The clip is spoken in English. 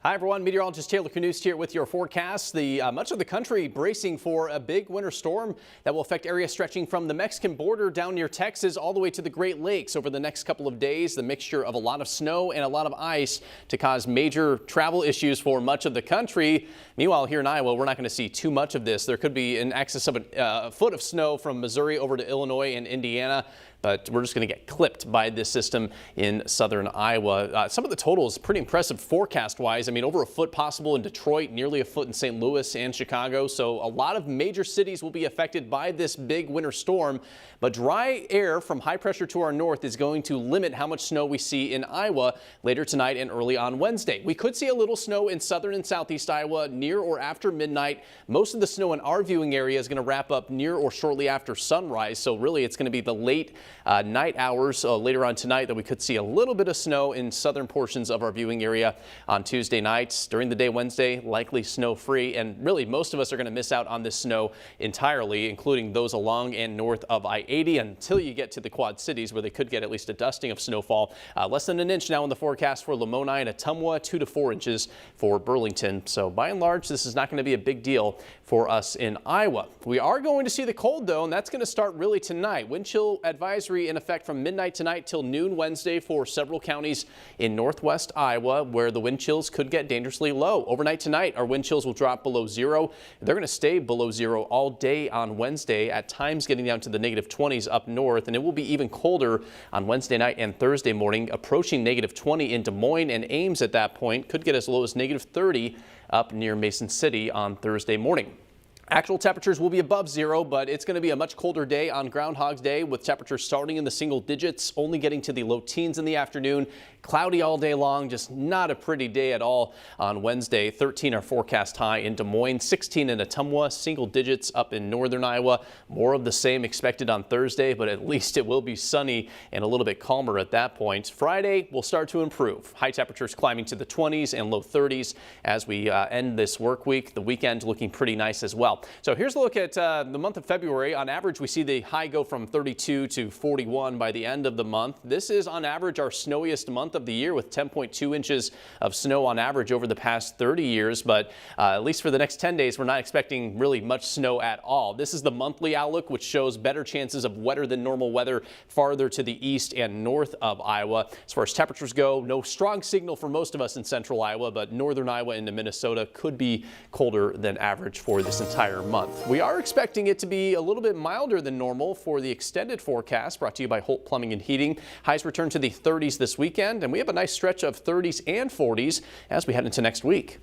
Hi everyone, meteorologist Taylor Canoost here with your forecast. Much of the country bracing for a big winter storm that will affect areas stretching from the Mexican border down near Texas all the way to the Great Lakes over the next couple of days. The mixture of a lot of snow and a lot of ice to cause major travel issues for much of the country. Meanwhile, here in Iowa, we're not going to see too much of this. There could be in excess of a foot of snow from Missouri over to Illinois and Indiana. But we're just going to get clipped by this system in southern Iowa. Some of the totals pretty impressive forecast-wise. I mean, over a foot possible in Detroit, nearly a foot in St. Louis and Chicago. So a lot of major cities will be affected by this big winter storm. But dry air from high pressure to our north is going to limit how much snow we see in Iowa later tonight and early on Wednesday. We could see a little snow in southern and southeast Iowa near or after midnight. Most of the snow in our viewing area is going to wrap up near or shortly after sunrise. So really, it's going to be the late night hours later on tonight that we could see a little bit of snow in southern portions of our viewing area on Tuesday nights. During the day Wednesday, likely snow free, and really most of us are going to miss out on this snow entirely, including those along and north of I-80 until you get to the Quad Cities where they could get at least a dusting of snowfall. Less than an inch now in the forecast for Lamoni and Ottumwa, 2 to 4 inches for Burlington. So by and large, this is not going to be a big deal for us in Iowa. We are going to see the cold though, and that's going to start really tonight. Wind chill advisory in effect from midnight tonight till noon Wednesday for several counties in northwest Iowa where the wind chills could get dangerously low. Overnight tonight, our wind chills will drop below zero. They're going to stay below zero all day on Wednesday, at times getting down to the -20s up north, and it will be even colder on Wednesday night and Thursday morning, approaching -20 in Des Moines and Ames at that point. Could get as low as -30 up near Mason City on Thursday morning. Actual temperatures will be above zero, but it's going to be a much colder day on Groundhog's Day, with temperatures starting in the single digits, only getting to the low teens in the afternoon. Cloudy all day long, just not a pretty day at all on Wednesday. 13 are forecast high in Des Moines, 16 in Ottumwa, single digits up in northern Iowa. More of the same expected on Thursday, but at least it will be sunny and a little bit calmer at that point. Friday will start to improve. High temperatures climbing to the 20s and low 30s as we end this work week. The weekend looking pretty nice as well. So here's a look at the month of February. On average, we see the high go from 32 to 41 by the end of the month. This is on average our snowiest month of the year, with 10.2 inches of snow on average over the past 30 years. But at least for the next 10 days, we're not expecting really much snow at all. This is the monthly outlook, which shows better chances of wetter than normal weather farther to the east and north of Iowa. As far as temperatures go, no strong signal for most of us in central Iowa, but northern Iowa into Minnesota could be colder than average for this entire month. We are expecting it to be a little bit milder than normal for the extended forecast, brought to you by Holt Plumbing and Heating. Highs return to the 30s this weekend, and we have a nice stretch of 30s and 40s as we head into next week.